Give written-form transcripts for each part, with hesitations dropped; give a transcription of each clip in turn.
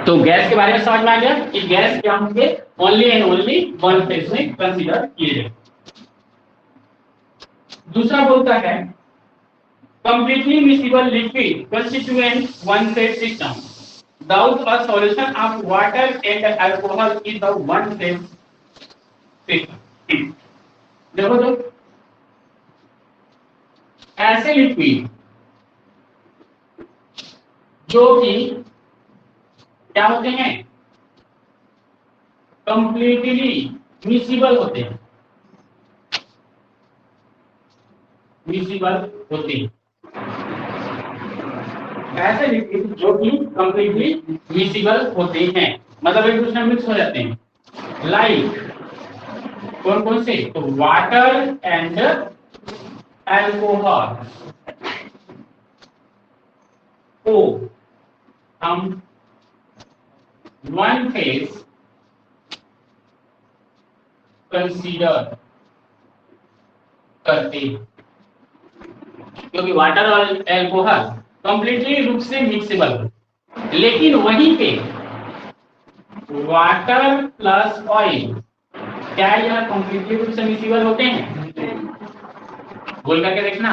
तो गैस के बारे में समझ में आ गया कि गैस क्या होंगे, only and only one phase में कंसीडर किए जाए। दूसरा बोलता है completely miscible liquid constituent one phase system. Thus, a solution of water and alcohol is the one phase system. देखो तो ऐसे लिक्विड जो कि क्या होते हैं, कंप्लीटली मिसिबल होते हैं, मिसिबल होते हैं, ऐसे लिक्विड जो कि कंप्लीटली मिसिबल होते हैं, मतलब एक दूसरे में मिक्स हो जाते हैं। लाइक कौन कौन से, तो वाटर एंड एल्कोहल को हम वन फेज कंसीडर करते हैं, क्योंकि वाटर और एल्कोहल कंप्लीटली रूप से मिक्सेबल है, लेकिन वहीं पे वाटर प्लस ऑयल क्या यह कंप्लीटली रूप से मिक्सेबल होते हैं? बोल करके देखना,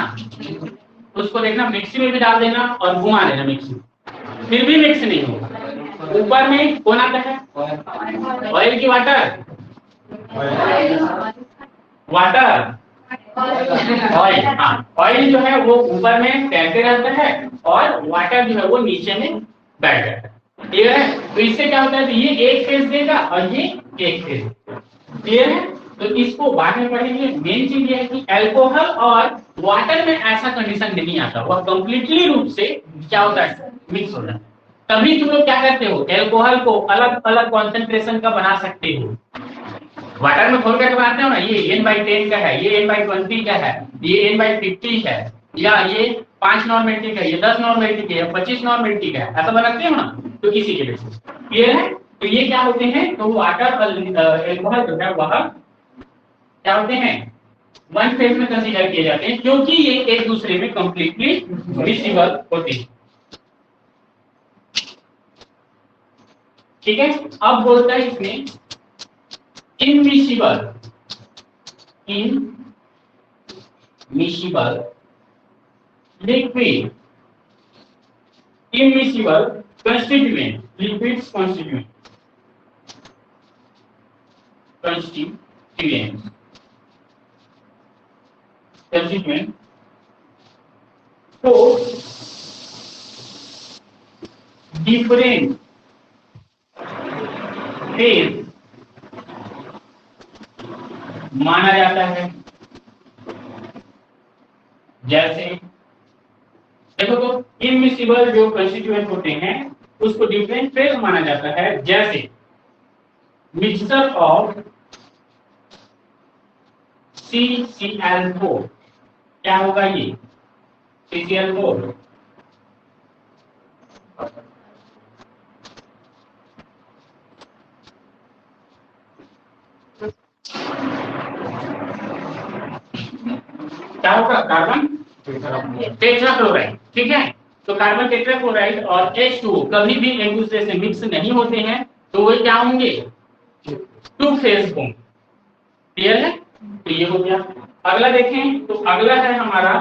उसको देखना, मिक्सी में भी डाल देना और घुमा देना मिक्सी, फिर भी मिक्स नहीं होगा। ऊपर में कौन आता है, ऑयल की वाटर, वाटर ऑयल, हाँ ऑयल जो है वो ऊपर में तैरते रहता है और वाटर जो है वो नीचे में बैठ जाता है। क्लियर है? तो इससे क्या होता है, तो ये एक फेज देगा और ये एक फेज। क्लियर है? तो इसको बाद में पढ़ेंगे। मेन चीज ये है कि अल्कोहल और वाटर में ऐसा कंडीशन नहीं आता, वह कंप्लीटली रूप से क्या होता है, मिक्स हो जाता है। तभी तुम लोग क्या करते हो, अल्कोहल को अलग अलग कॉन्सेंट्रेशन का बना सकते हो। वाटर में खोल करके बनाते हो ना, ये n/10 का है, ये n/20 का है, ये n/50 है, या ये 5 नॉर्मेटिक है, ये 10 नॉर्मेटिक है, 25 नॉर्मेटिक है, ऐसा बनाते हो ना, तो इसी के बेसिस। क्लियर है? तो ये क्या होते हैं, तो वाटर और एल्कोहल जो है वह क्या होते हैं, वन फेज में कंसीडर किए जाते हैं, क्योंकि ये एक दूसरे में कंप्लीटली मिक्सेबल होते हैं। ठीक है? अब बोलता है इसमें immiscible liquid, immiscible constituent, liquids constituent को different phase माना जाता है। जैसे देखो तो इनमिसिबल जो कंस्टिट्यूएंट होते हैं उसको डिफरेंट फेज माना जाता है। जैसे मिक्सचर ऑफ CCl4, क्या होगा ये CCl4, क्या होगा, कार्बन टेट्राक्लोराइड। ठीक है? तो कार्बन टेट्राक्लोराइड और H2O कभी भी एक दूसरे से मिक्स नहीं होते हैं, तो वो क्या होंगे, टू फेज होंगे। क्लियर है? तो ये हो गया। अगला देखें, तो अगला है हमारा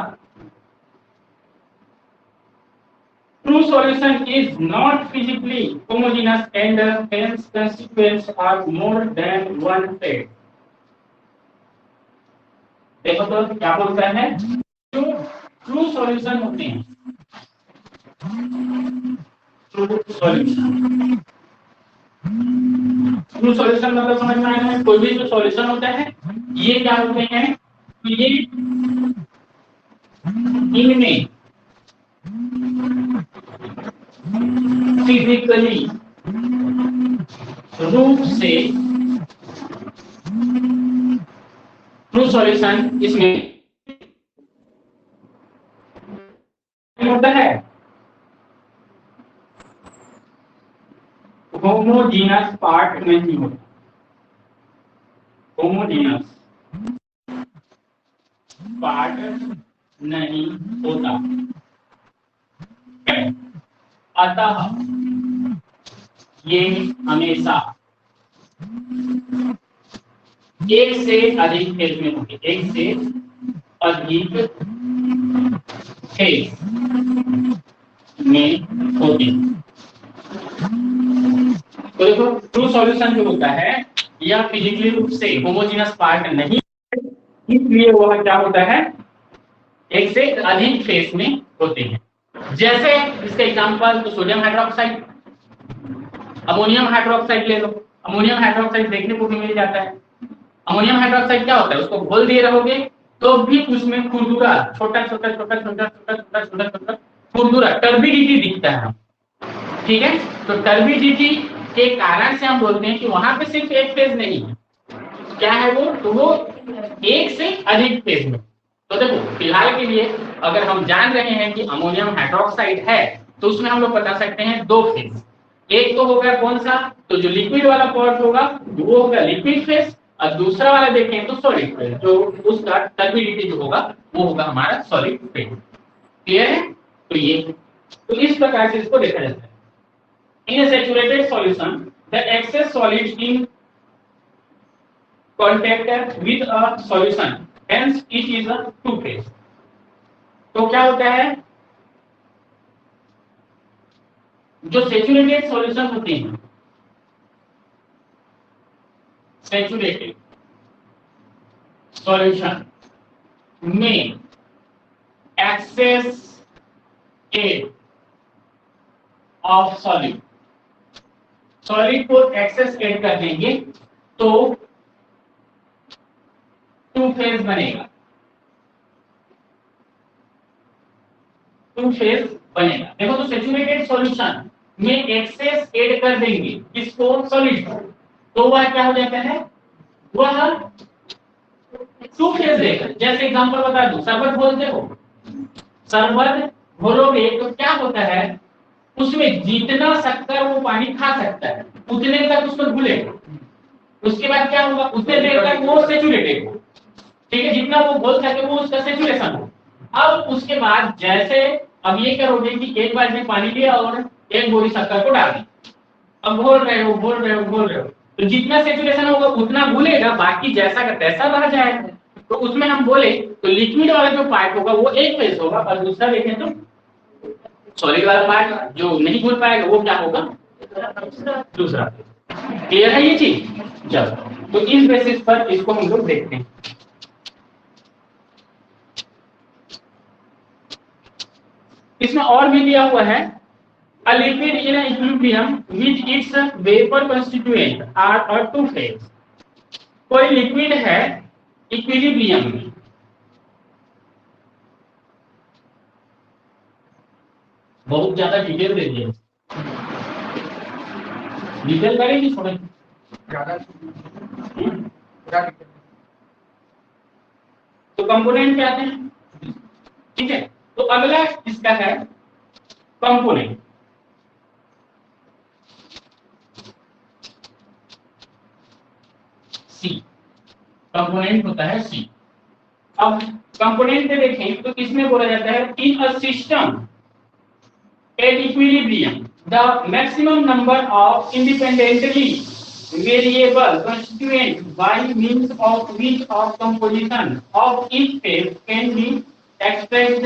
true solution is not physically homogeneous and hence constituents are more than one phase। देखो तो क्या बोलता है, जो ट्रू सॉल्यूशन होते हैं, ट्रू सॉल्यूशन मतलब समझ में आया है, कोई भी जो सॉल्यूशन होता है ये क्या होते हैं, तो ये इनमें फिजिकली रूप से ट्रू सॉल्यूशन इसमें होता है होमोजीनस पार्ट नहीं होता, होमोजीनस पार्ट नहीं होता। अतः ये हमेशा एक से अधिक फेज में होंगे, एक से अधिक फेज में होते हैं। तो देखो ट्रू सॉल्यूशन जो होता है यह फिजिकली रूप से होमोजेनस पार्ट नहीं, इसलिए वह क्या होता है, एक से अधिक फेज में होते हैं। जैसे इसका एग्जांपल तो सोडियम हाइड्रोक्साइड, अमोनियम हाइड्रोक्साइड ले लो। अमोनियम हाइड्रोक्साइड देखने को भी मिल जाता है। अमोनियम हाइड्रोक्साइड क्या होता है, उसको घोल दिए रहोगे तो भी उसमें खुरदुरा छोटा छोटा छोटा छोटा छोटा छोटा छोटा छोटा खुरदुरा टर्बिडिटी दिखता है। ठीक है, तो टर्बिडिटी के कारण से हम बोलते हैं कि वहां पे सिर्फ एक फेज नहीं है, क्या है वो, तो वो एक से अधिक फेज में। तो देखो फिलहाल के लिए अगर हम जान रहे हैं कि अमोनियम हाइड्रोक्साइड है तो उसमें हम लोग बता सकते हैं दो फेज। एक तो होगा कौन सा, तो जो लिक्विड वाला पार्ट होगा वो होगा लिक्विड फेज, और दूसरा वाला देखें तो सॉलिड फेज, जो उसका टर्बिडिटी जो होगा वो होगा हमारा सॉलिड फेज। क्लियर है, तो ये तो इस प्रकार से इसको देखा जाता है। In saturated solution the excess solid in contact with a solution, hence it is a two phase। तो क्या होता है, जो सैचुरेटेड सॉल्यूशन होते हैं, सैचुरेटेड सॉल्यूशन में excess add of solid, solid को एक्सेस एड कर देंगे तो टू फेज बनेगा, टू फेज बनेगा। देखो तो सैचुरेटेड सॉल्यूशन में एक्सेस ऐड कर देंगे किसको, सॉलिड को, तो वह क्या हो जाता है, वह टू फेज देगा। जैसे एग्जांपल बता दूं, शरबत घोलते हो, शरबत घोलोगे तो क्या होता है, उसमें जितना शक्कर वो पानी खा सकता है उतने तक उसको घुलेगा, उसके बाद क्या होगा, उतने देर तक वो सैचुरेटेड हो, ठीक है, जितना वो घोल सके वो उसका सैचुरेशन हो। अब उसके बाद जैसे अब ये करोगे कि एक बार में पानी लिया और एक बोरी शक्कर को डाल दी, अब घोल रहे हो घोल रहे हो घोल रहे हो, तो जितना सैचुरेशन होगा उतना घुलेगा, बाकी जैसा का तैसा रह जाएगा। तो उसमें हम बोले तो लिक्विड वाला जो पार्ट होगा वो एक फेज होगा, और दूसरा देखें तो सॉलिड वाला पार्ट जो नहीं घुल पाएगा वो क्या होगा, दूसरा। क्लियर है ये चीज, चलो तो इस बेसिस पर इसको हम लोग देखते हैं। इसमें और भी दिया हुआ है, a liquid in an equilibrium with its vapor constituent are a two phase। कोई लिक्विड है इक्विलिब्रियम में, बहुत ज्यादा डिटेल दे दिया, डिटेल करेंगे थोड़ा ज्यादा, तो कंपोनेंट क्या आते हैं, ठीक है। तो अगला इसका है कंपोनेंट, सी, कंपोनेंट होता है सी। अब कंपोनेंट में देखें तो इसमें बोला जाता है in a system at equilibrium the maximum number of independently variable constituent by means of which of composition of each phase can be expressed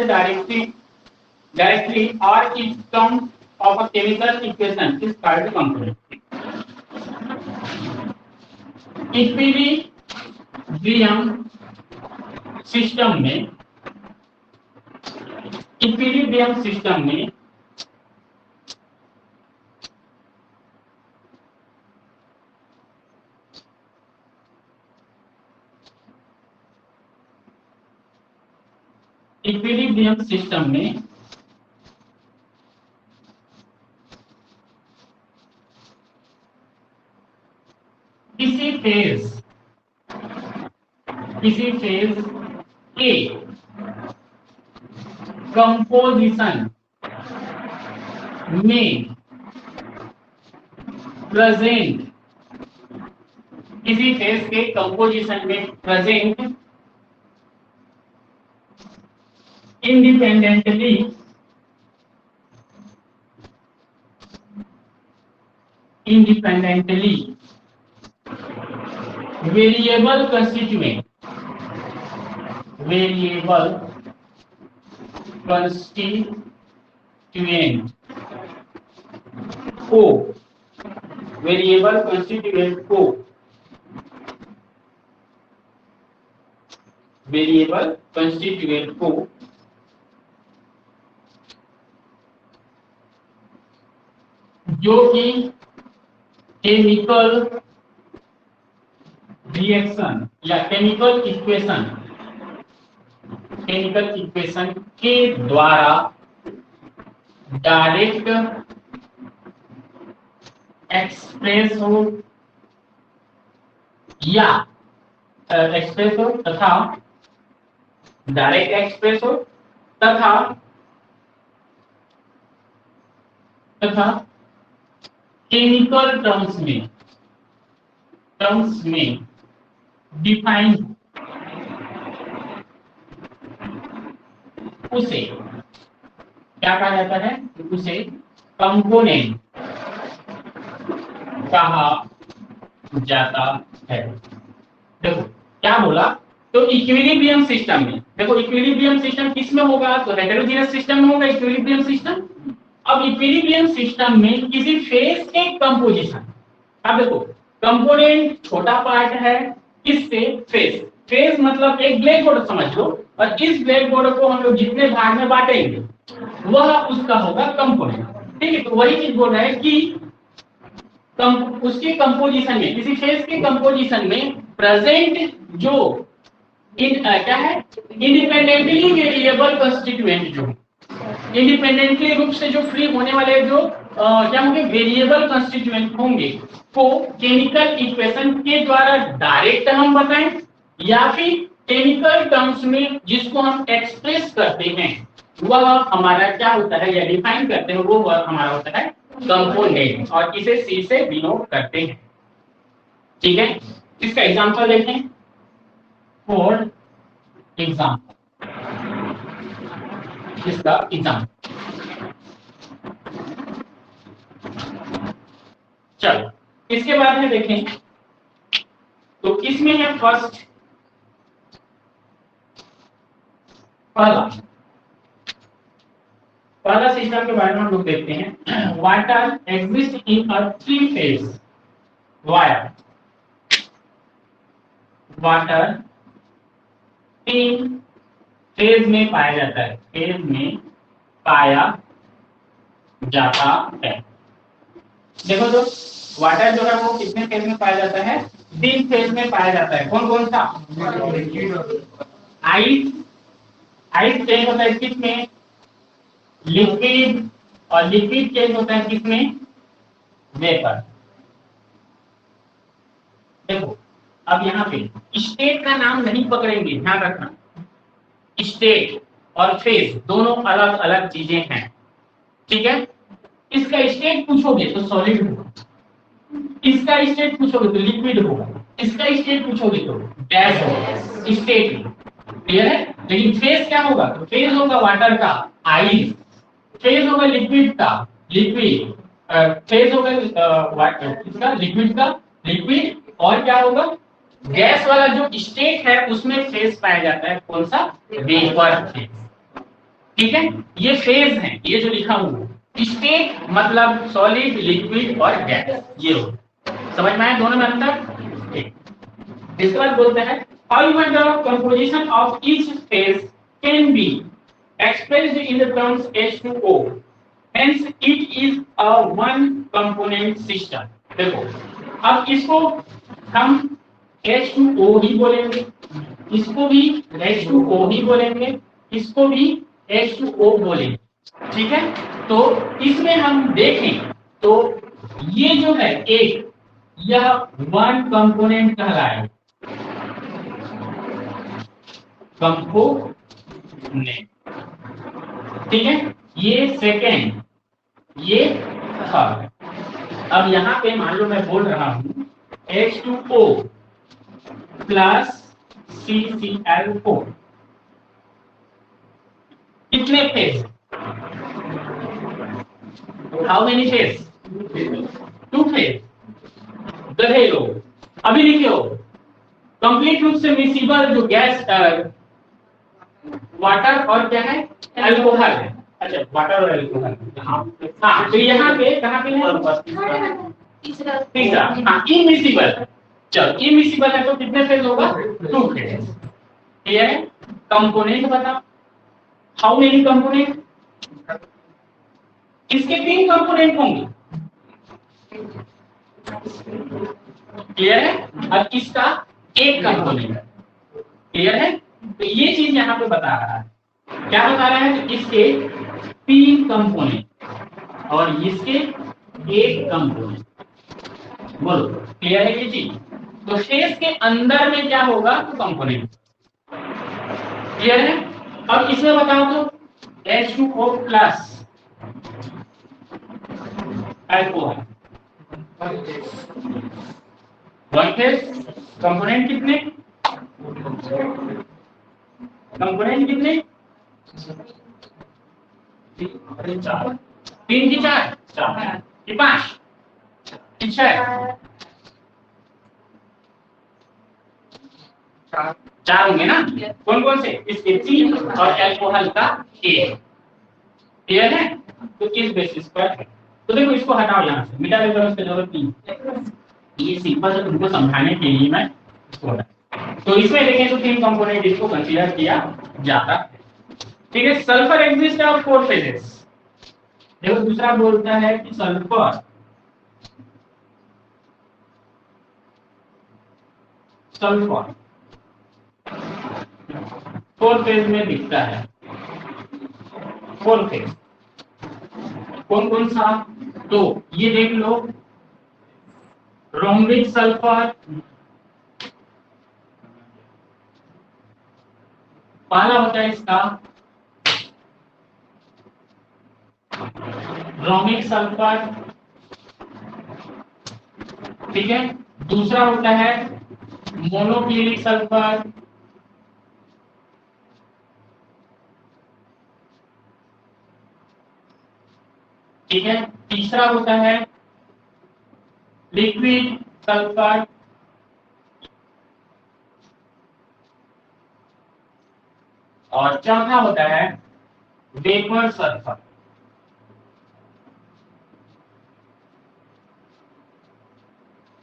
directly or in terms of a chemical equation is called component। Equilibrium system में, equilibrium system में equilibrium system में किसी phase के composition में present, किसी phase के composition में present independently independently variable constituent को वेरिएबल कंस्टिट्यूएंट को जो कि केमिकल रिएक्शन या केमिकल इक्वेशन के द्वारा डायरेक्ट एक्सप्रेस हो या एक्सप्रेस हो तथा डायरेक्ट एक्सप्रेस हो तथा केमिकल टर्म्स में डिफाइन उसे क्या कहा जाता है? उसे कंपोनेंट कहा जाता है। देखो क्या बोला, तो इक्विलिब्रियम सिस्टम में, देखो इक्विलिब्रियम सिस्टम किस में होगा? तो हेटेरोजेनस सिस्टम में होगा इक्विलिब्रियम सिस्टम। अब इक्विलिब्रियम सिस्टम में किसी फेज के कंपोजिशन, अब देखो कंपोनेंट छोटा पार्ट है, किससे? फेज मतलब एक ब्लैक बोर्ड समझ लो, और इस ब्लैक बोर्ड को हम लोग जितने भाग में बांटेंगे वह उसका होगा कंपोनेंट। ठीक है, तो वही चीज बोल रहा है कि उसके कंपोजिशन में, किसी फेज के कंपोजिशन में प्रेजेंट जो क्या है, इंडिपेंडेंटली वेरिएबल कंस्टिट्यूएंट, जो इंडिपेंडेंटली रूप से जो फ्री होने वाले जो क्या होंगे, वेरिएबल कंस्टिट्यूएंट होंगे, को केमिकल इक्वेशन के द्वारा डायरेक्ट हम बताएं या फिर केमिकल टर्म्स में जिसको हम एक्सप्रेस करते हैं वह हमारा क्या होता है या डिफाइन करते हैं, वो हमारा होता है कंपोनेंट, और इसे सी से डिनोट करते हैं। ठीक है, इसका एग्जांपल देखें। फॉर एग्जांपल, इसका एग्जांपल चलो, इसके बाद में देखें तो किसमें है फर्स्ट, पहला सिस्टम के बारे में हम लोग देखते हैं। Water exist in a three phase wire, water तीन फेज में पाया जाता है, फेज में पाया जाता है। देखो तो वाटर जो है वो कितने फेज में पाया जाता है? तीन फेज में पाया जाता है। कौन कौन सा? आइस, आइस चेंज होता है किसमें? लिक्विड, और लिक्विड चेंज होता है किसमें? वेपर। देखो अब यहाँ पे स्टेट का नाम नहीं पकड़ेंगे, ध्यान रखना, स्टेट और फेज दोनों अलग अलग चीजें हैं। ठीक है, इसका स्टेट पूछोगे तो सॉलिड होगा, इसका स्टेट पूछोगे तो लिक्विड होगा, इसका स्टेट पूछोगे तो गैस होगा, स्टेट। क्लियर है? लेकिन फेज क्या होगा? तो फेज होगा वाटर का आइस, फेज होगा लिक्विड का लिक्विड, फेज होगा इसका लिक्विड का लिक्विड, और क्या होगा? गैस वाला जो स्टेट है उसमें फेज पाया जाता है, कौन सा? Vapour phase. ठीक है, ये फेज है, ये जो लिखा हुआ स्टेट मतलब सॉलिड, लिक्विड और गैस, ये हो। समझ में आया दोनों में अंतर? इसके बाद बोलते हैं however the composition of each phase can be expressed in the terms H2O, hence it is a one component system। देखो अब इसको हम H2O ही बोलेंगे, इसको भी H2O ही बोलेंगे, इसको भी H2O बोलेंगे। ठीक है, तो इसमें हम देखें तो ये जो है एक, यह वन कंपोनेंट कहलाएगा, कंपोनेंट। ठीक है, ये सेकेंड, ये थर्ड। अब यहाँ पे मान लो मैं बोल रहा हूं H2O प्लस CCl4, कितने phase? How many phase? Two phase, गधे लोग। अभी लिखियो कंप्लीट रूप से मिसिबल जो गैस वाटर और क्या है अल्कोहल है। अच्छा वाटर और अल्कोहल। हाँ तो यहाँ पे कहाँ पे है तीसरा। हाँ इमिसिबल। चलो इमिसिबल है तो कितने फेज होगा 2 फेज। क्लियर है। कंपोनेंट बता हाउ मेनी कंपोनेंट। इसके 3 कंपोनेंट होंगे। क्लियर है। अब इसका एक कंपोनेंट है। क्लियर है। तो ये चीज यहाँ पे बता रहा है। क्या बता रहा है इसके 3 कंपोनेंट और इसके 1 कंपोनेंट। बोलो क्लियर है ये चीज। तो फेज के अंदर में क्या होगा तो कंपोनेंट। क्लियर है। अब इसमें बताओ तो H2O plus alcohol 1 phase. Component कितने कंपोनेंट कितने 3 की 4 की 5 की 6 4 होंगे ना। कौन कौन से इसके 3 और अल्कोहल का 1। क्लियर है। तो इस बेसिस पर है। तो देखो इसको हटाओ यहाँ से मिटा देकर उसकी जरूरत नहीं। ये सिंपल से तुमको समझाने के लिए मैं इसको हटा। तो इसमें देखें तो 3 कंपोनेंट इसको कंसीडर किया जाता है। ठीक है। Sulphur exist of 4 phases. देखो दूसरा बोलता है कि सल्फर सल्फर 4 फेज में दिखता है। 4 फेज कौन कौन सा तो ये देख लो रोम्बिक सल्फर पहला होता है इसका रोमिक सल्फर। ठीक है। दूसरा होता है मोनोक्लोरिक सल्फर। ठीक है। तीसरा होता है लिक्विड सल्फर। और चौथा होता है वेपर सल्फर।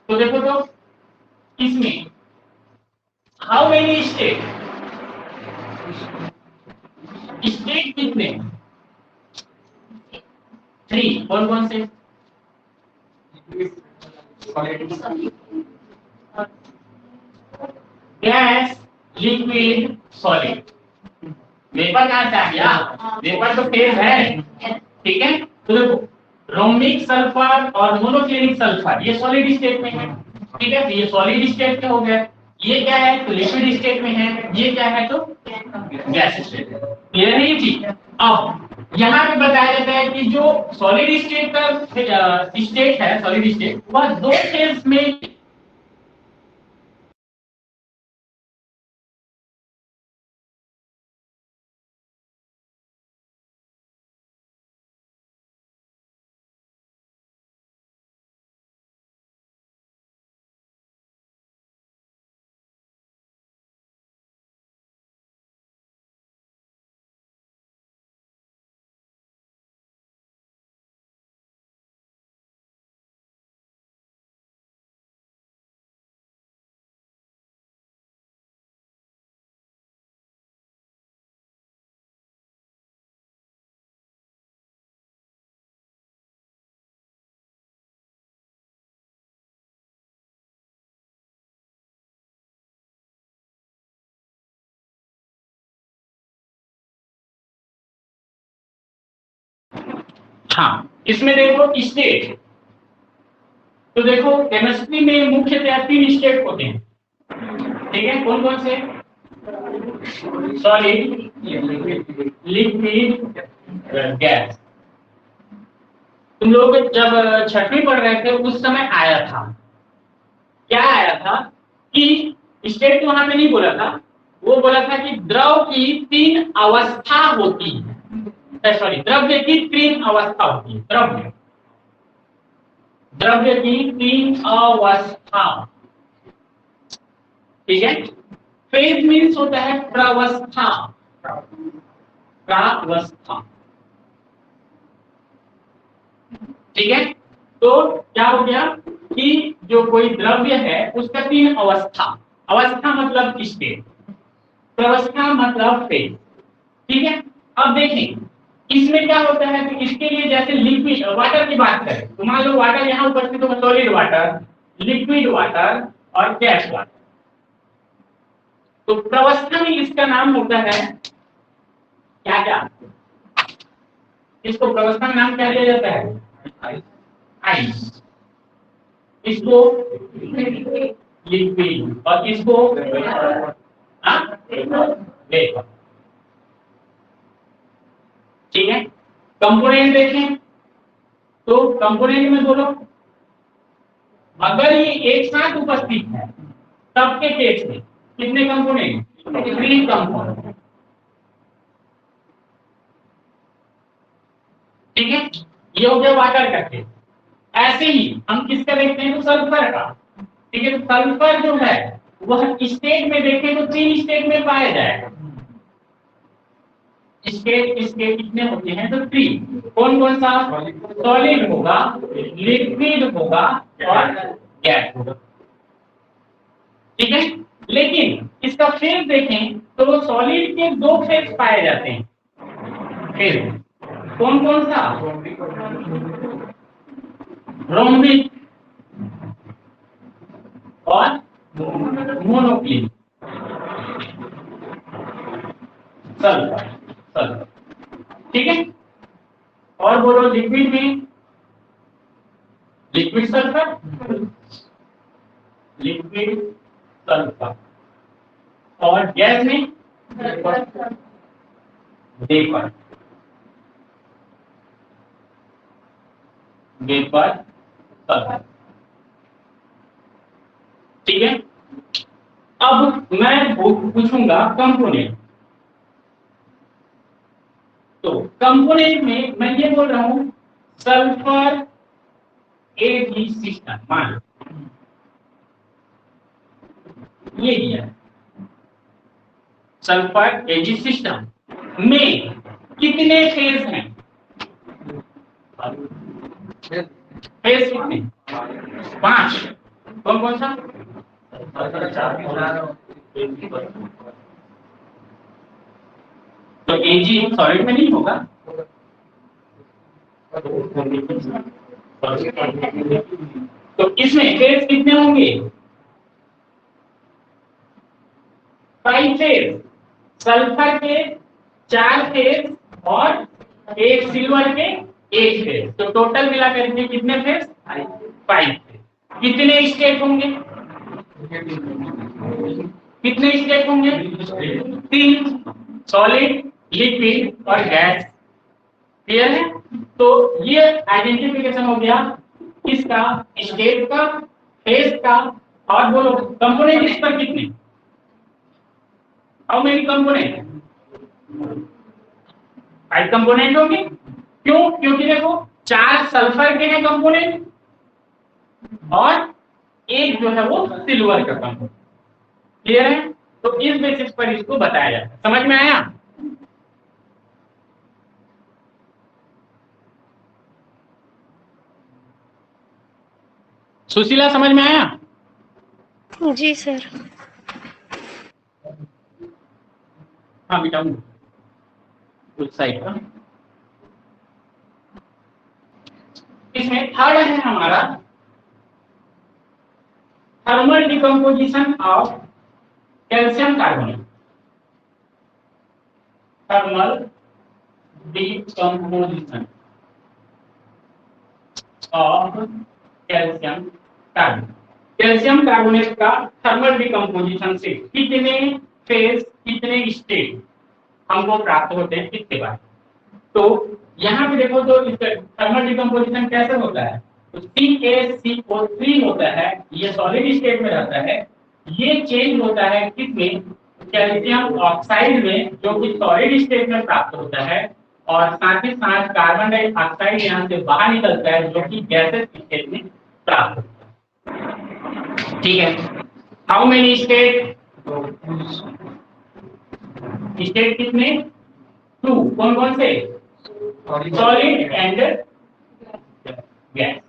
तो देखो तो इसमें हाउ मेनी स्टेट स्टेट कितने 3 कौन कौन से गैस लिक्विड सॉलिड। वेपर कहाँ से आ गया वेपर तो फेज है। ठीक है। तो देखो रोमिक सल्फर और मोनोक्लोरिक सल्फर ये सॉलिड स्टेट में है। ठीक है। तो ये सॉलिड स्टेट में हो गया। ये क्या है तो लिक्विड स्टेट में है। ये क्या है तो गैस स्टेट। क्लियर है ये चीज। अब यहाँ पे बताया जाता है कि जो सॉलिड स्टेट का स्टेट है सॉलिड स्टेट वह 2 फेज में हाँ इसमें देखो स्टेट। तो देखो केमिस्ट्री में मुख्यतः 3 स्टेट होते हैं। ठीक है। कौन कौन से सॉलिड लिक्विड गैस। तुम लोग जब 6वीं पढ़ रहे थे उस समय आया था क्या आया था कि स्टेट तो वहां पे नहीं बोला था। वो बोला था कि द्रव की 3 अवस्था होती है। सॉरी द्रव्य की 3 अवस्था होती है। द्रव्य द्रव्य की 3 अवस्था, ठीक है। फेज मीन्स होता है प्रावस्था, प्रावस्था, ठीक है। तो क्या हो गया कि जो कोई द्रव्य है उसका 3 अवस्था, अवस्था मतलब स्टेट, प्रावस्था मतलब फेज, ठीक है। अब देखें इसमें क्या होता है कि इसके लिए जैसे लिक्विड वाटर की बात करें तो मान लो वाटर यहाँ उपस्थित होगा, सॉलिड वाटर, लिक्विड वाटर और गैस वाटर। तो प्रावस्था में इसका नाम होता है क्या क्या, इसको प्रावस्था में नाम क्या दिया जाता है, आइस, इसको लिक्विड और इसको वेपर, ठीक है। कंपोनेंट देखें तो कंपोनेंट में बोलो अगर ये एक साथ उपस्थित है तब के केस में कितने कंपोनेंट, 3 कंपोनेंट, ठीक है। ये हो गया वाटर का केस। ऐसे ही हम किसका देखते हैं तो सल्फर का, ठीक है। तो सल्फर जो है वह स्टेट में देखें तो 3 स्टेट में पाया जाएगा, स्टेट इसके कितने होते हैं तो 3, कौन कौन सा, सॉलिड होगा, लिक्विड होगा और गैस होगा, ठीक है। लेकिन इसका फेज देखें तो सॉलिड के 2 फेज पाए जाते हैं, फेज कौन कौन सा, रोम्बिक और मोनोक्लिनिक, सल्फर, सल्फर, ठीक है। और बोलो लिक्विड में, लिक्विड सल्फर, लिक्विड सल्फर, और गैस में वेपर, वेपर सल्फर, ठीक है। अब मैं पूछूंगा कंपोनेंट, तो कंपोनेंट में मैं ये बोल रहा हूं सल्फर एजी सिस्टम, मान ये दिया सल्फर एजी सिस्टम में कितने फेज हैं, फेज कितने, 5, कौन कौन सा, तो एजी सॉलिड में नहीं होगा, तो इसमें फेज कितने होंगे, 5 फेज, सल्फर के 4 फेज और एक सिल्वर के 1 फेज, तो टोटल मिलाकर के कितने फेज, 5 फेज। कितने स्टेट होंगे, कितने स्टेट होंगे, 3, सॉलिड, लिक्विड और गैस, क्लियर है। तो ये आइडेंटिफिकेशन हो गया किसका, स्टेट का, फेज का, और बोलो कंपोनेंट इस पर कितने, हाउ मेनी कंपोनेंट, 5 कंपोनेंट होंगे, क्यों, क्योंकि देखो 4 सल्फर के हैं कंपोनेंट और एक जो है वो सिल्वर का कंपोनेंट, क्लियर है। तो इस बेसिस पर इसको बताया जाता है, समझ में आया। सुशीला समझ में आया, जी सर। हाँ बेटा उस साइड का, इसमें थर्ड है हमारा thermal decomposition of calcium carbonate, thermal decomposition of calcium carbonate, calcium carbonate का थर्मल डिकम्पोजिशन से कितने फेज, कितने स्टेट हमको प्राप्त होते हैं इसके बाद। तो यहाँ पे देखो तो थर्मल डिकम्पोजिशन कैसे होता है, तो CaCO3 होता है, ये सॉलिड स्टेट में रहता है, ये चेंज होता है किसमें, कैल्शियम ऑक्साइड में, जो कि सॉलिड स्टेट में प्राप्त होता है, और साथ ही साथ कार्बन डाइऑक्साइड यहाँ से बाहर निकलता है जो कि गैसेस स्टेट में प्राप्त होता है। ठीक है, हाउ मेनी स्टेट? स्टेट कितने? 2। कौन कौन से? Solid and gas.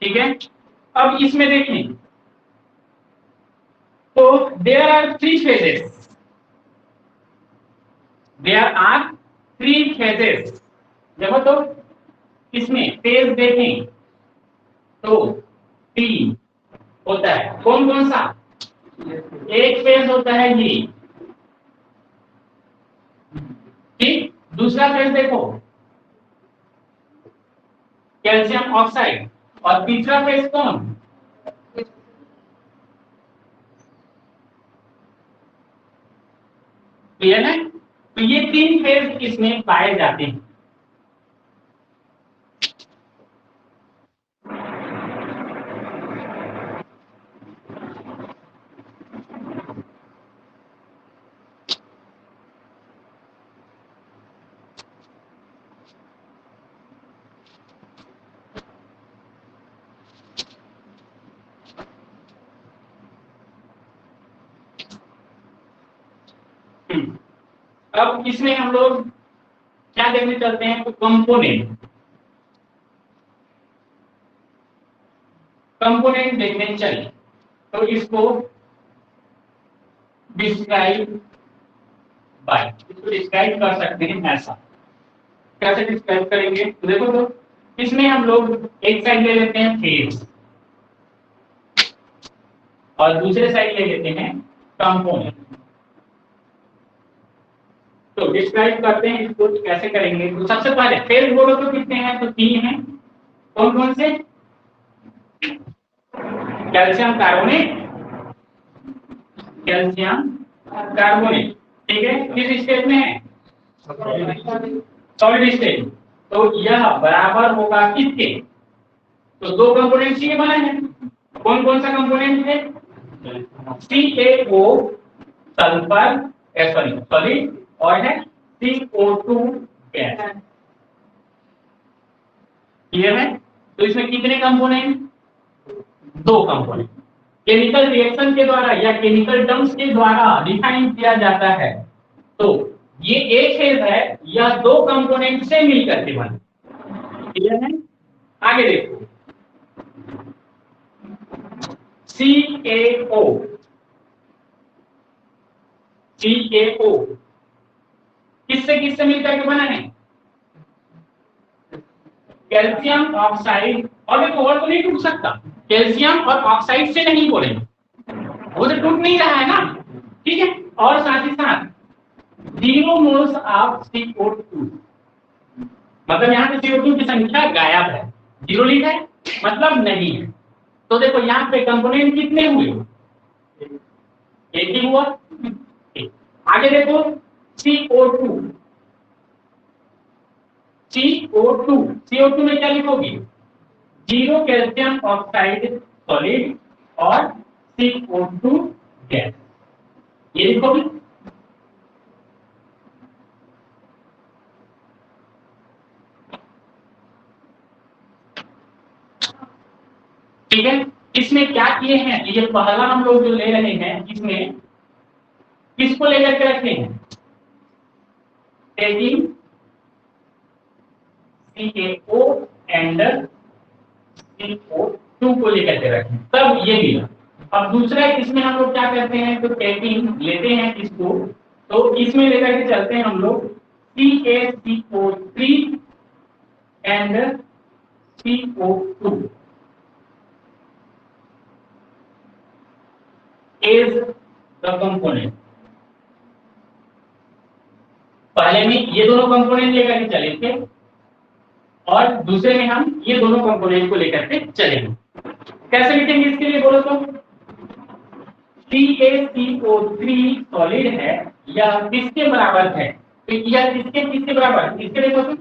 ठीक है, अब इसमें देखें तो there are 3 phases. There are 3 phases. देखो तो इसमें फेज देखें तो 3 होता है। कौन कौन सा? एक फेज होता है ये, ठीक। दूसरा फेज देखो कैल्शियम ऑक्साइड, और तीसरा फेज कौन? क्लियर है? तो ये 3 फेज इसमें पाए जाते हैं। अब इसमें हम लोग क्या देखने चलते हैं, तो कंपोनेंट देखने चाहिए। तो इसको डिस्क्राइब कर सकते हैं ऐसा। कैसे डिस्क्राइब करेंगे? तो देखो तो इसमें हम लोग एक साइड ले लेते हैं फेज और दूसरे साइड ले लेते हैं कंपोनेंट। तो डिस्क्राइब करते हैं इसको कैसे करेंगे। तो सबसे पहले फेज बोलो तो कितने हैं? तो 3 हैं। कौन कौन से? कैल्शियम कार्बोनेट, ठीक है। किस स्टेट में है? Solid state. तो यह बराबर होगा किसके? तो 2 कंपोनेंट ये बने हैं। कौन कौन सा कंपोनेंट है? CaO सल्फर सॉलिड, और है CO2 गैस। क्लियर है? तो इसमें कितने कंपोनेंट? 2 कंपोनेंट। केमिकल रिएक्शन के द्वारा या केमिकल टर्म्स के द्वारा डिफाइन किया जाता है। तो ये एक फेज है, यह 2 कंपोनेंट से मिलकर के बने। क्लियर है? आगे देखो CaO किससे मिलकर के बना है? Calcium oxide. और देखो और तो नहीं टूट सकता, कैल्शियम और ऑक्साइड से नहीं बोलेंगे, वो तो टूट नहीं रहा है ना। ठीक है, और साथ ही साथ 0 मोल्स ऑफ CO2, मतलब यहाँ पे CO2 की संख्या गायब है, 0 लिखा है मतलब नहीं है। तो देखो यहाँ पे कंपोनेंट कितने हुए? एक ही हुआ। आगे देखो CO2 में क्या लिखोगे? 0 कैल्शियम ऑक्साइड सॉलिड और CO2 गैस, ये लिखोगे। ठीक है, इसमें क्या किए हैं? ये पहला हम लोग जो ले रहे हैं, इसमें किसको लेकर के रखे हैं? टेकिंग CaO एंड CO2 को लेकर के रखें, तब ये मिला। अब दूसरा इसमें हम लोग क्या करते हैं? तो टेकिंग लेते हैं इसको, तो इसमें लेकर के चलते हैं हम लोग CaCO3 and CO2 is the component। पहले में ये दोनों कंपोनेंट लेकर के चले थे और दूसरे में हम ये दोनों कंपोनेंट को लेकर के चलेंगे। कैसे लिखेंगे इसके लिए बोलो तो? CaCO3 सॉलिड है, यह किसके बराबर है? तो यह किसके बराबर? इसके देखो तो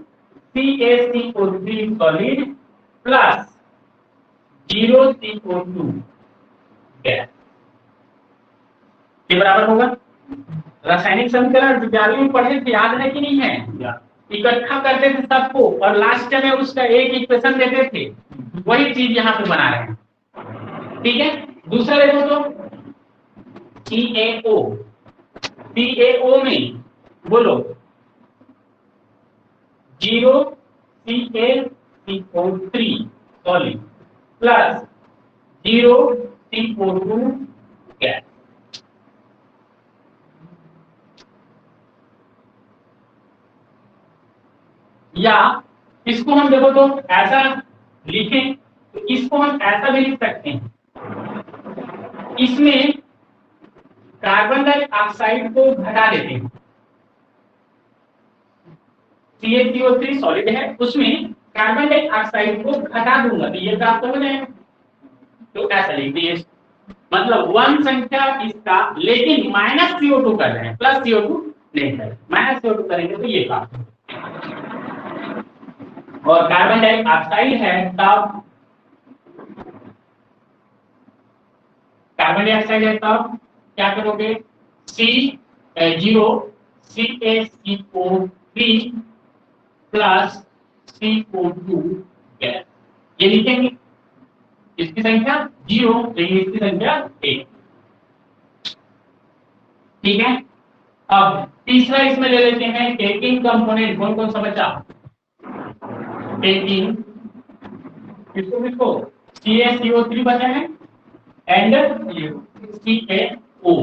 CaCO3 solid plus 0 CO2 gas के बराबर होगा। रासायनिक समीकरण विद्यालयों में पढ़े थे, याद है कि नहीं है? इकट्ठा करते थे सबको और लास्ट में उसका एक इक्वेशन देते थे, वही चीज यहाँ पे बना रहे हैं। ठीक है, दूसरा देखो तो CaO, CaO में बोलो 0 CaCO3 solid plus 0 CO2 gas. या इसको हम देखो तो ऐसा लिखें, तो इसको हम ऐसा भी लिख सकते हैं, इसमें कार्बन डाइऑक्साइड को घटा देते हैं, CaCO3 सॉलिड है, उसमें कार्बन डाइऑक्साइड को घटा दूंगा तो ये प्राप्त हो जाएगा। तो ऐसा लिख दिए, मतलब 1 संख्या इसका, लेकिन माइनस CO2 कर रहे हैं, प्लस CO2 नहीं कर, माइनस CO2 करेंगे तो ये प्राप्त होगा। और कार्बन डाइऑक्साइड है तब, कार्बन डाइऑक्साइड है तब क्या करोगे, C0 CaCO3 plus CO2 gas, ये लिखेंगे। इसकी संख्या 0, लेकिन इसकी संख्या 1। ठीक है, अब तीसरा इसमें ले लेते हैं टेकिंग कंपोनेंट। कौन कौन सा बचा, टेकिंग, किसको CaCO3 बचा है and CaO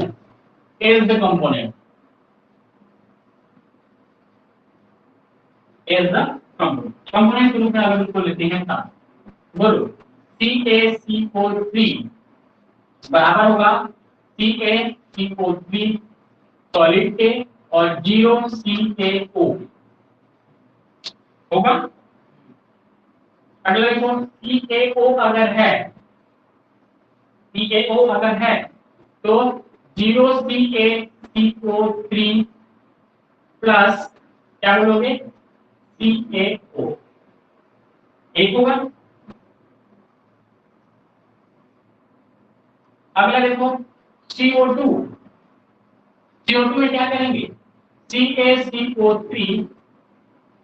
is the component, component के रूप में अगर इसको लेते हैं तब बोलो CaCO3 बराबर होगा CaCO3 सॉलिड के और 0 CaO होगा। अगला देखो CaO अगर है, CaO अगर है तो 0 CaCO3 प्लस क्या बोलोगे CaO, एक होगा। अगला देखो CO2, CO2 में क्या करेंगे, CaCO3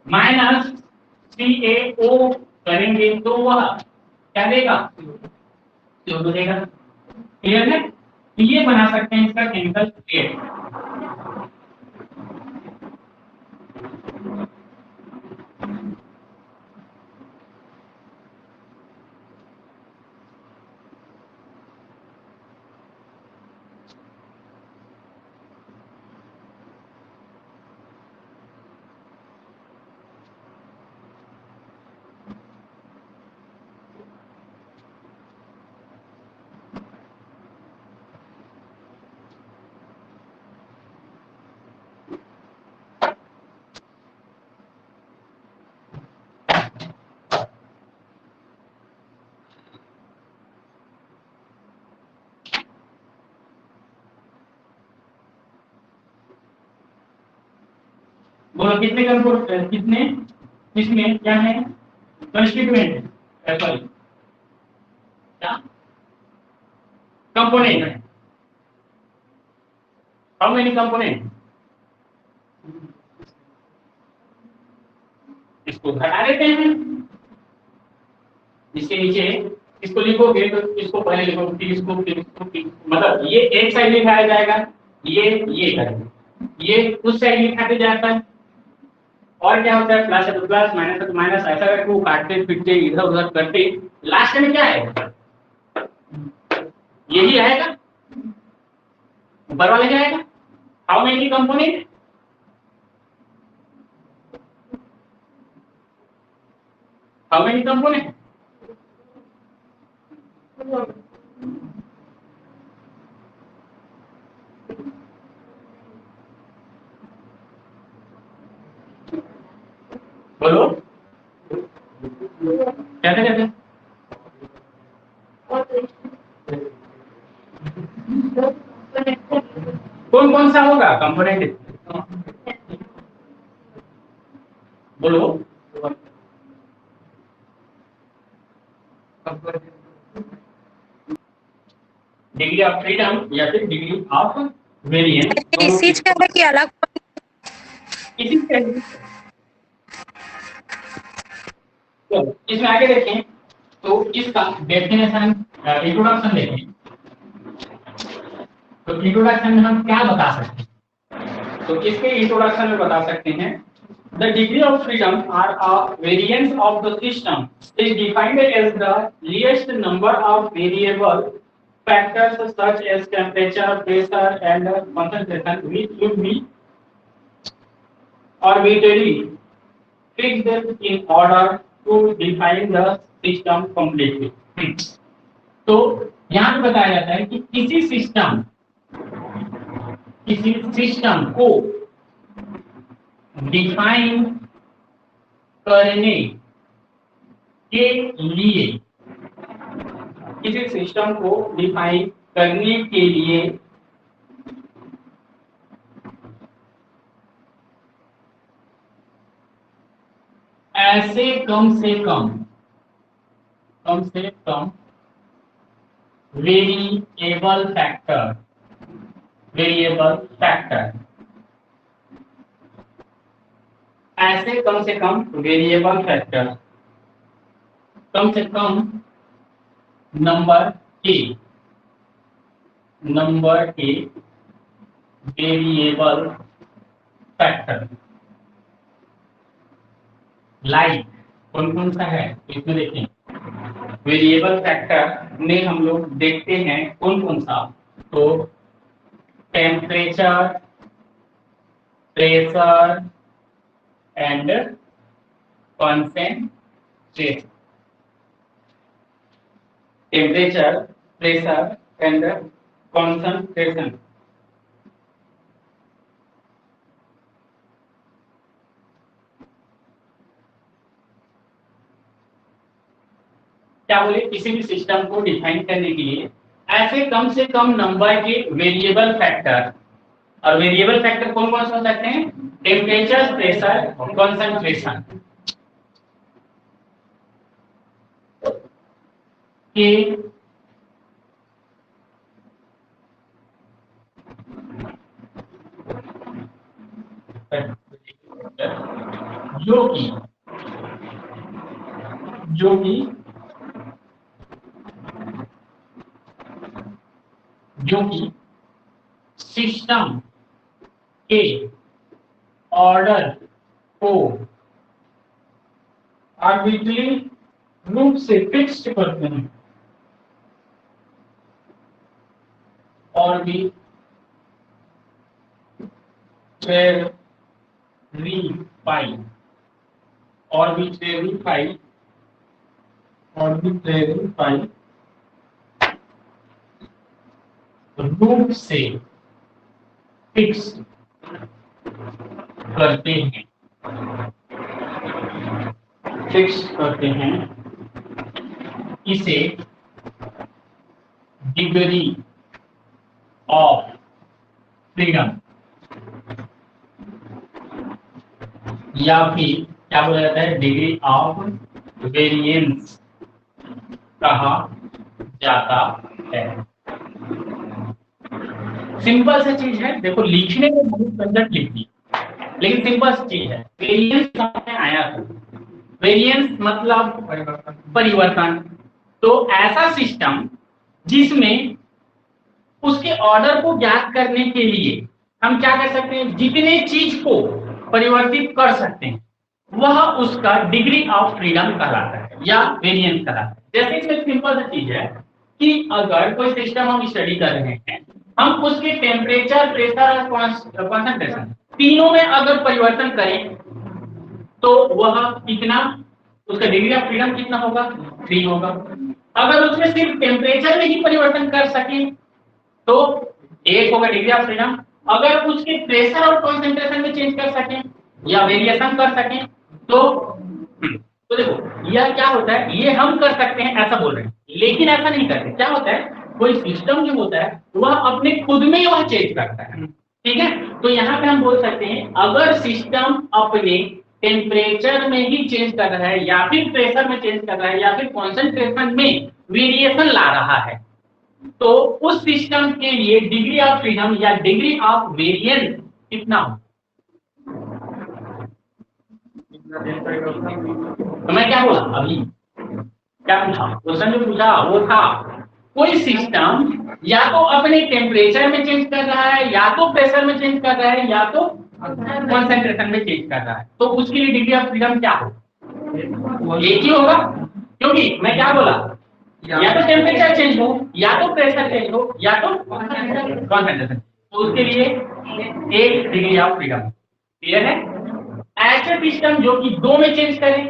माइनस CaO करेंगे तो वह क्या देगा, CO2 देगा। क्लियर है, ये बना सकते हैं इसका केमिकल स्टेट। बोलो कितने कितने इसमें क्या है, कंस्टिट्यूएंट है, सॉरी क्या कंपोनेंट है, हाउ मेनी कंपोनेंट, इसको घटा देते हैं, इसके नीचे इसको लिखोगे तो इसको पहले लिखोगे फिर इसको मतलब ये एक साइड लिखाया जाएगा, ये करेंगे, ये उस साइड लिखाते जाता है। और क्या होता है, प्लस है तो प्लस, माइनस है तो माइनस, ऐसा करके वो काटते फिरते इधर उधर करते लास्ट में क्या आएगा, यही आएगा, ऊपर वाला क्या आएगा, how many component, how many component, बोलो कहते कहते कौन कौन सा होगा कंपोनेंट, बोलो डिग्री ऑफ फ्रीडम या फिर डिग्री ऑफ वेरिएंस, इस चीज के अंदर की अलग इसी तो इसमें आगे देखें तो इसका डेफिनेशन इंट्रोडक्शन देखें। तो इंट्रोडक्शन में हम क्या बता सकते हैं? तो इसके इंट्रोडक्शन में बता सकते हैं the degree of freedom or a variance of the system is defined as the least number of variable factors such as temperature, pressure and concentration which should be arbitrarily fixed in order to define the system completely। तो यहाँ पे बताया जाता है कि किसी system को define करने के लिए किसी सिस्टम को डिफाइन करने के लिए ऐसे कम से कम वेरिएबल फैक्टर ऐसे कम से कम वेरिएबल फैक्टर कम से कम नंबर के वेरिएबल फैक्टर लाइक कौन सा है इसमें देखें। वेरिएबल फैक्टर में हम लोग देखते हैं कौन सा, तो temperature, pressure and concentration. Temperature, pressure and concentration. क्या बोले, किसी भी सिस्टम को डिफाइन करने के लिए ऐसे कम से कम नंबर के वेरिएबल फैक्टर, और वेरिएबल फैक्टर कौन कौन से हो सकते हैं? टेम्परेचर, प्रेशर, कॉन्सेंट्रेशन के जो कि सिस्टम के ऑर्डर को आर्बिट्ररी रूप से फिक्स्ड करते हैं और भी रूप से फिक्स करते हैं इसे डिग्री ऑफ फ्रीडम या फिर क्या बोला जाता है, डिग्री ऑफ वेरिएंस कहा जाता है। सिंपल सा चीज है, देखो लिखने में बहुत झंझट लिखती है लेकिन सिंपल सी चीज है। वेरिएंस सामने आया था, वेरिएंस मतलब परिवर्तन। तो ऐसा सिस्टम जिसमें उसके ऑर्डर को ज्ञात करने के लिए हम क्या कर सकते हैं, जितने चीज को परिवर्तित कर सकते हैं वह उसका डिग्री ऑफ फ्रीडम कहलाता है या वेरिएंस कहलाता है। जैसे इसमें सिंपल सी चीज है कि अगर कोई सिस्टम हम स्टडी कर रहे हैं, हम उसके टेम्परेचर, प्रेशर और कॉन्सेंट्रेशन तीनों में अगर परिवर्तन करें तो वह कितना, उसका डिग्री ऑफ फ्रीडम कितना होगा, 3 होगा। अगर उसमें सिर्फ टेम्परेचर में ही परिवर्तन कर सके तो 1 होगा डिग्री ऑफ फ्रीडम। अगर उसके प्रेशर और कॉन्सेंट्रेशन में चेंज कर सके या वेरिएशन कर सके तो देखो यह क्या होता है, ये हम कर सकते हैं ऐसा बोल रहे हैं, लेकिन ऐसा नहीं करते। क्या होता है, कोई सिस्टम जो होता है वह अपने खुद में ही वह चेंज करता है, ठीक है। तो यहाँ पे हम बोल सकते हैं अगर सिस्टम अपने टेम्परेचर में ही चेंज कर रहा है या फिर प्रेशर में चेंज कर रहा है या फिर कॉन्सेंट्रेशन में वेरिएशन ला रहा है तो उस सिस्टम के लिए डिग्री ऑफ फ्रीडम या डिग्री ऑफ वेरिएंस कितना हो, तो मैं क्या बोला अभी, क्या पूछा क्वेश्चन जो पूछा वो था कोई सिस्टम या तो अपने टेम्परेचर में चेंज कर रहा है, या तो प्रेशर में चेंज कर रहा है, या तो कंसंट्रेशन में चेंज कर रहा है, तो उसके लिए डिग्री ऑफ फ्रीडम क्या हो, एक ही होगा। क्योंकि मैं क्या बोला, या तो टेम्परेचर चेंज हो, या तो प्रेशर चेंज हो, या तो कंसंट्रेशन, तो उसके लिए एक डिग्री ऑफ फ्रीडम। क्लियर है। ऐसे सिस्टम जो कि दो में चेंज करे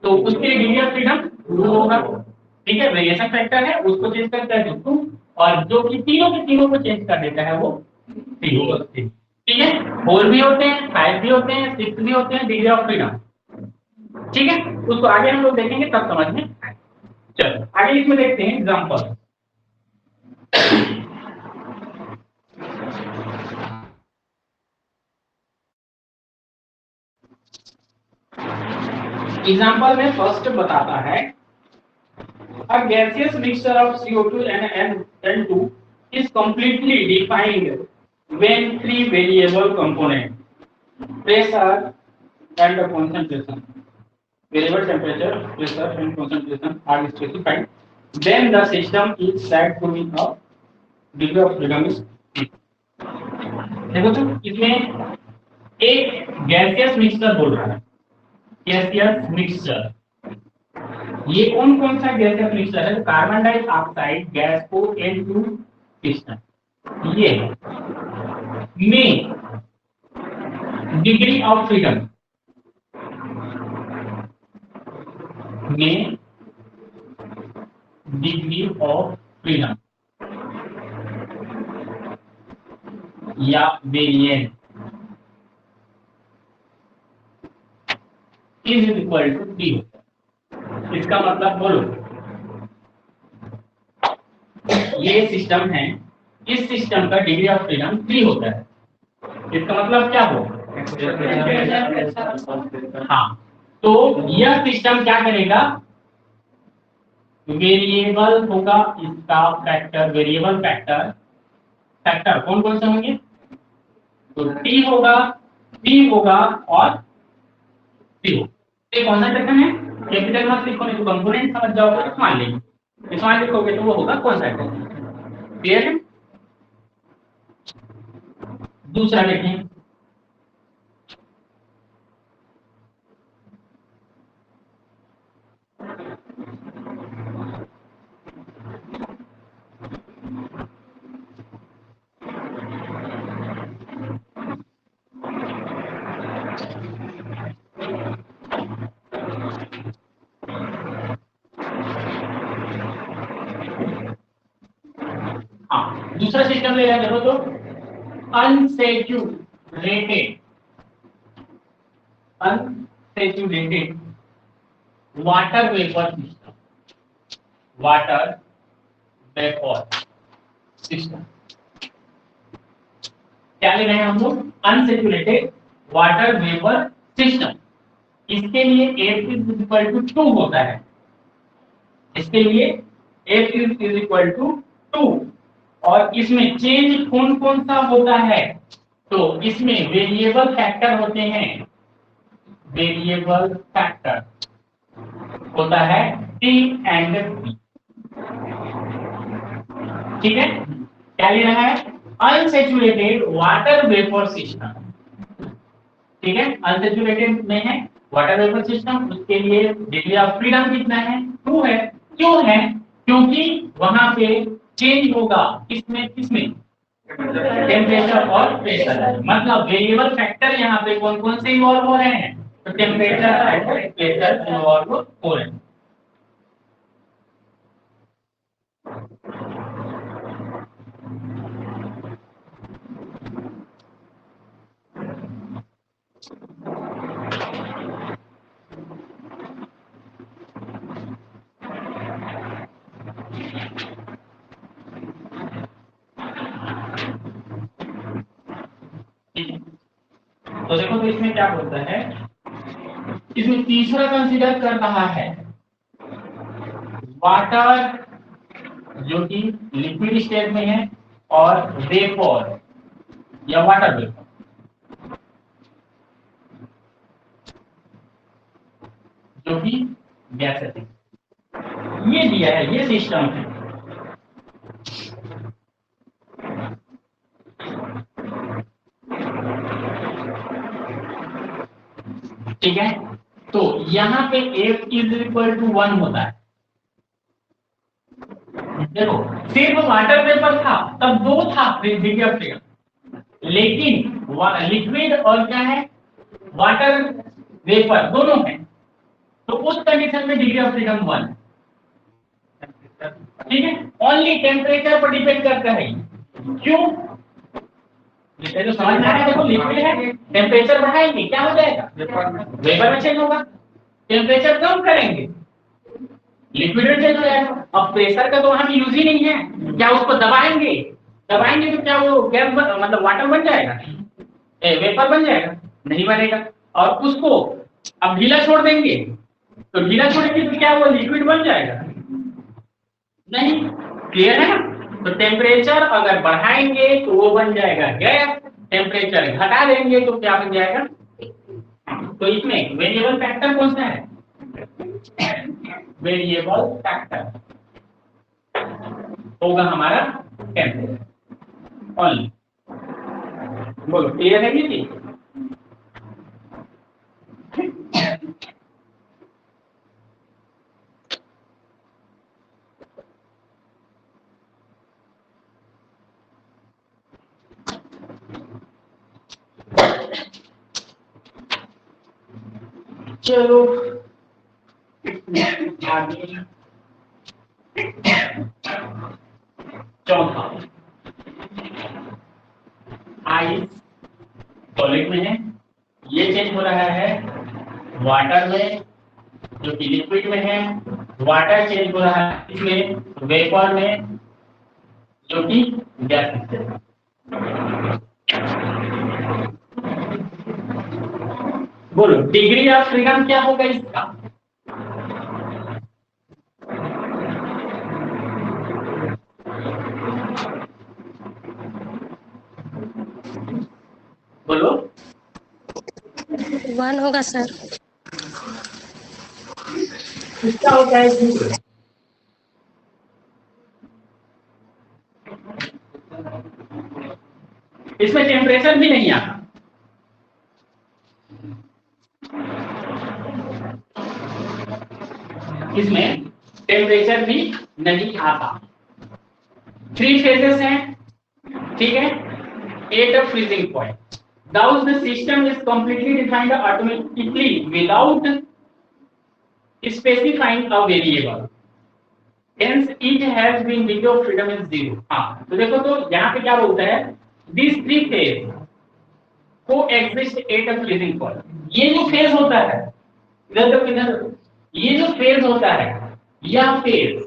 तो उसके लिए डिग्री ऑफ फ्रीडम 2 होगा। ठीक है, वेरिएशन फैक्टर है उसको चेंज करता है तो 2, और जो कि तीनों के तीनों को चेंज कर देता है वो 3 होगा। ठीक है, 4 भी होते हैं, 5 भी होते हैं, 6 भी होते हैं डिग्री ऑफ फ्रीडम। ठीक है, उसको आगे हम लोग देखेंगे तब समझ में आएगा। चलो आगे इसमें देखते हैं एग्जांपल। एग्जांपल में फर्स्ट बताता है a gaseous mixture of CO2 and N2 is completely defined when three variable components pressure and concentration, variable temperature, pressure and concentration are specified, then the system is said to be a degree of freedom is 3। देखो तो इसमें एक gaseous mixture बोल रहा है, gaseous mixture. ये कौन कौन सा गैसियस मिक्सचर है, कार्बन डाइऑक्साइड गैस को N2 पिस्टन, ये में डिग्री ऑफ फ्रीडम में डिग्री ऑफ फ्रीडम या वेरिएंट इज इक्वल टू 3 होता है। इसका मतलब बोलो, ये सिस्टम है, इस सिस्टम का डिग्री ऑफ फ्रीडम 3 होता है। इसका मतलब क्या हो, हाँ, तो यह सिस्टम क्या करेगा, वेरिएबल होगा इसका फैक्टर, वेरिएबल फैक्टर, फैक्टर कौन कौन से होंगे, तो टी होगा, पी होगा और सी होगा। ये कौन सा सेक्शन है, कैपिटल मत लिखो नहीं तो कंपोनेंट समझ जाओगे, स्मॉल लिखो, स्मॉल लिखोगे तो वो होगा कौन सा सेक्शन। क्लियर है। दूसरा देखें, हाँ दूसरा सिस्टम ले रहा देखो तो unsaturated, unsaturated water vapour system, water vapour system क्या ले रहे हैं हम लोग, अनसैचुरेटेड वाटर वेपर सिस्टम। इसके लिए F इज इक्वल टू 2 होता है, इसके लिए F इज इक्वल टू 2, और इसमें चेंज कौन कौन सा होता है, तो इसमें वेरिएबल फैक्टर होते हैं, वेरिएबल फैक्टर होता है T एंड P। ठीक है, क्या ले रहा है, अनसैचुरेटेड वाटर वेपर सिस्टम। ठीक है, अनसैचुरेटेड में है वाटर वेपर सिस्टम, उसके लिए डिग्री ऑफ फ्रीडम कितना है, 2 है। क्यों है, क्योंकि वहां पे चेंज होगा किसमें किसमें, टेम्परेचर और प्रेशर, मतलब वेरिएबल फैक्टर यहाँ पे कौन कौन से इन्वॉल्व हो रहे हैं, तो टेम्परेचर एंड प्रेशर इन्वॉल्व हो रहे हैं। तो देखो तो इसमें क्या बोलता है, इसमें तीसरा कंसीडर कर रहा है वाटर जो कि लिक्विड स्टेट में है और वेपर या वाटर वेपर। भी गैसेस हैं। ये दिया है, ये सिस्टम है। ठीक है, तो यहां पे F इज इक्वल टू 1 होता है। देखो सिर्फ वाटर वेपर था तब 2 था डिग्री ऑफ फ्रीडम, लेकिन लिक्विड और क्या है, वाटर वेपर दोनों है, तो उस कंडीशन में डिग्री ऑफ फ्रीडम 1। ठीक है, ओनली टेम्परेचर पर डिपेंड करता है। क्यों? तो समझ में आया, देखो लिक्विड है, टेम्परेचर बढ़ाएंगे क्या हो जाएगा, वेपर में चेंज होगा। टेम्परेचर कम करेंगे, लिक्विड में चेंज हो जाएगा। अब प्रेशर का तो वहां यूज ही नहीं है, क्या उसको दबाएंगे, दबाएंगे तो क्या वो गैस मतलब वाटर बन जाएगा, वेपर बन जाएगा, नहीं बनेगा। और उसको अब ढीला छोड़ देंगे, तो ढीला छोड़ेंगे तो क्या वो लिक्विड बन जाएगा, नहीं। क्लियर है ना? तो टेम्परेचर अगर बढ़ाएंगे तो वो बन जाएगा गैस, टेम्परेचर घटा देंगे तो क्या बन जाएगा। तो इसमें वेरिएबल फैक्टर कौन सा है, वेरिएबल फैक्टर होगा हमारा टेम्परेचर ओनली। बोलो क्लियर है ये चीज? चलो आगे चौथा, आइस सॉलिड में है, ये चेंज हो रहा है वाटर में जो कि लिक्विड में है, वाटर चेंज हो रहा है इसमें वेपर में जो कि गैस है। बोलो डिग्री ऑफ फ्रीडम क्या होगा इसका, बोलो। 1 होगा सर। क्या होता है इसमें टेम्परेचर भी नहीं आता, इसमें टेम्परेचर भी नहीं आता। 3 फेजेस हैं, ठीक है, at a freezing point. Thus the system is completely defined automatically without specifying a variable. Hence it has been degree of freedom is 0। हाँ तो देखो, तो यहाँ पे क्या बोलता है, these 3 phase coexist at a freezing point। ये जो फेज होता है, इधर देखो इधर, ये जो फेज होता है, यह फेज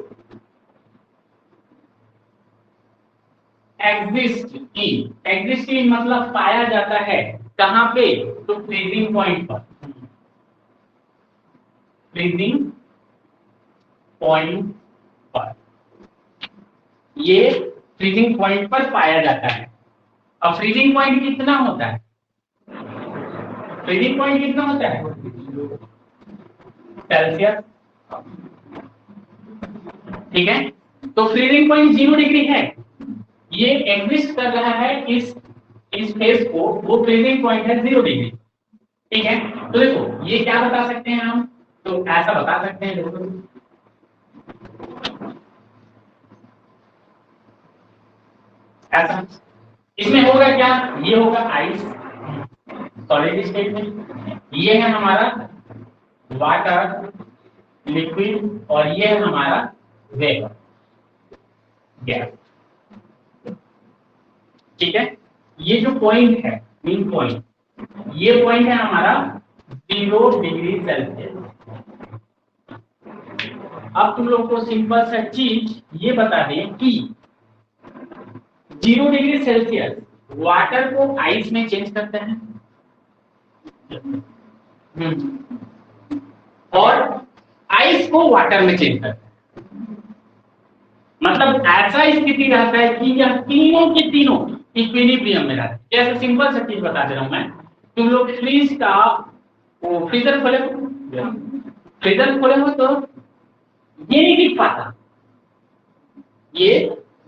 एग्जिस्ट इन मतलब पाया जाता है कहां पे, तो फ्रीजिंग पॉइंट पर, फ्रीजिंग पॉइंट पर, ये फ्रीजिंग पॉइंट पर पाया जाता है। अब फ्रीजिंग पॉइंट कितना होता है, फ्रीजिंग पॉइंट कितना होता है सेल्सियस, ठीक है। तो फ्रीजिंग पॉइंट 0 डिग्री है, ये एग्जिस्ट कर रहा है इस फेज को, वो फ्रीजिंग पॉइंट है 0 डिग्री, ठीक है। तो देखो ये क्या बता सकते हैं हम, तो ऐसा बता सकते हैं, देखो ऐसा, इसमें होगा क्या, ये होगा आइस सॉलिड स्टेट में, ये है हमारा वाटर लिक्विड, और ये है हमारा वेपर गैस, ठीक है। ये जो पॉइंट है मेन पॉइंट, ये पॉइंट है हमारा 0 डिग्री सेल्सियस। अब तुम लोग को सिंपल सा चीज ये बता दें कि 0 डिग्री सेल्सियस वाटर को आइस में चेंज करता है, और आइस को वाटर में चेंज करता है। मतलब ऐसा स्थिति रहता है कि यह तीनों के तीनों इक्विलिब्रियम में रहते हैं। जैसे सिंपल सा चीज बता दे रहा हूं मैं, तुम लोग फ्रीज का वो फ्रीजर खोले, फ्रीजर खोले हो तो ये नहीं दिख पाता, ये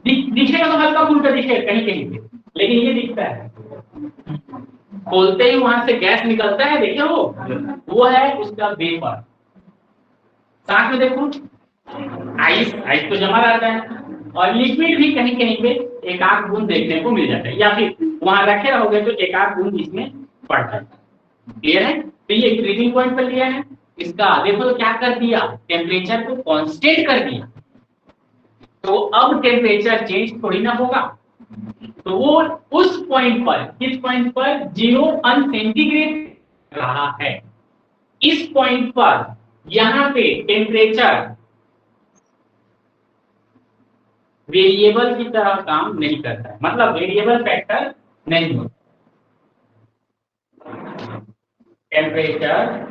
दिखेगा तो हल्का फुल्का दिखेगा कहीं कहीं पे, लेकिन ये दिखता है। खोलते ही वहां से गैस निकलता है, देखिए वो है उसका वेपर। साथ में देखो आइस, आइस तो जमा रहता है, और लिक्विड भी कहीं कहीं पे एक आध बूंद देखने को मिल जाता है, या फिर वहां रखे रहोगे तो एक आध बूंद इसमें पड़ जाता है। क्लियर है? तो ये फ्रीजिंग पॉइंट पर लिया है, इसका देखो तो क्या कर दिया, टेम्परेचर को कांस्टेंट कर दिया। तो अब टेम्परेचर चेंज थोड़ी ना होगा, तो वो उस पॉइंट पर, किस पॉइंट पर, 0 अनसेंटीग्रेड रहा है। इस पॉइंट पर यहां पे टेम्परेचर वेरिएबल की तरह काम नहीं करता है, मतलब वेरिएबल फैक्टर नहीं होता। Temperature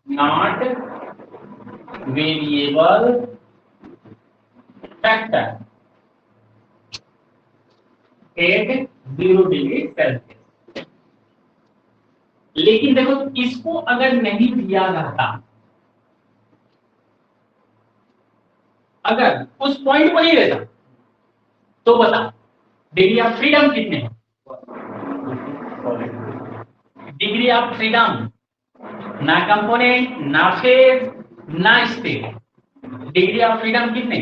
not variable factor at 0 degree Celsius. लेकिन देखो इसको अगर नहीं दिया रहता, अगर उस पॉइंट पर ही रहता, तो बता डिग्री ऑफ फ्रीडम कितने हैं? डिग्री ऑफ फ्रीडम, ना कंपोनेंट, ना फेज, ना स्टेट, डिग्री ऑफ फ्रीडम कितने?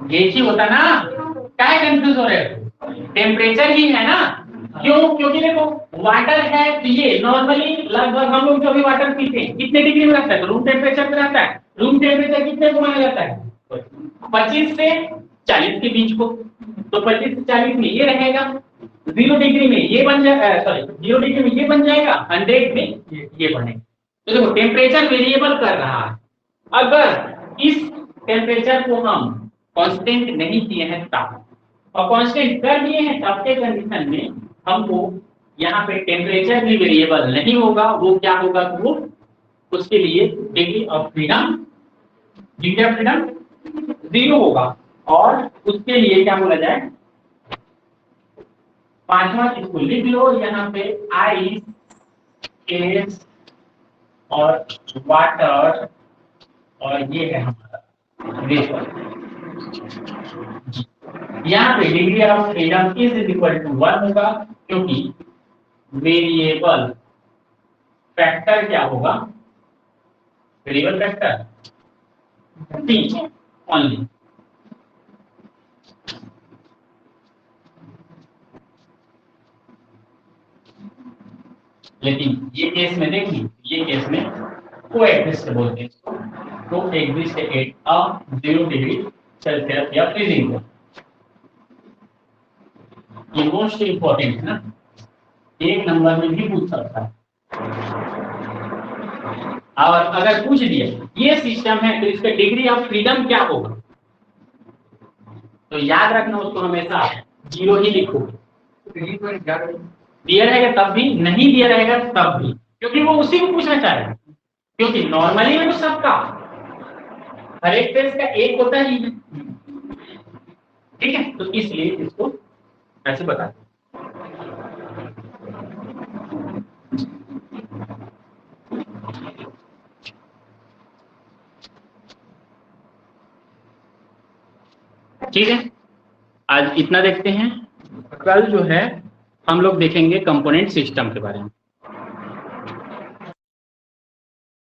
ये ही होता ना, क्या कंफ्यूज हो रहे हो? टेम्परेचर ही है ना, क्यों? क्योंकि देखो वाटर है, तो ये नॉर्मली लगभग हम लोग जो भी वाटर पीते हैं कितने डिग्री में रहता है? तो रूम टेम्परेचर पे रहता है। रूम टेम्परेचर कितने को माना जाता है? 25 से 40 के बीच को। तो 25 से 40 में ये रहेगा, 0 डिग्री में ये बन जाएगा, सॉरी 0 डिग्री में ये बन जाएगा, 100 में ये बनेगा। तो देखो टेम्परेचर वेरिएबल कर रहा है। अगर इस टेम्परेचर को हम कांस्टेंट नहीं किए हैं तब, और कांस्टेंट कर दिए हैं तब के कंडीशन में हमको यहाँ पे टेम्परेचर भी वेरिएबल नहीं होगा। वो क्या होगा? तो वो उसके लिए degree of freedom, degree of freedom 0 होगा, और उसके लिए क्या बोला जाए, पांचवा इसको लिख लो यहाँ पे, आइस, एस और वाटर, और ये है हमारा वेपर। यहाँ पे degree of freedom is equal to 1 होगा, क्योंकि वेरिएबल फैक्टर क्या होगा? Variable factor T only. लेकिन ये केस में देखिए, ये केस में को एग्जिस्ट बोलते हैं इसको, तो एग्जिस्ट एट 0 डिग्री सेल्सियस या फ्रीजिंग। ये मोस्ट इंपॉर्टेंट है ना, एक नंबर में भी पूछ सकता है। और अगर पूछ दिया ये सिस्टम है तो इसका डिग्री ऑफ फ्रीडम क्या होगा, तो याद रखना उसको हमेशा 0 ही लिखोगे। दिया रहेगा तब भी, नहीं दिया रहेगा तब भी, क्योंकि वो उसी को पूछना चाहेगा। क्योंकि नॉर्मली में तो सबका हर एक फेज का एक होता ही है, ठीक है? तो इसलिए इसको ऐसे बताते हैं। ठीक है, आज इतना देखते हैं। कल जो है हम लोग देखेंगे कंपोनेंट सिस्टम के बारे में।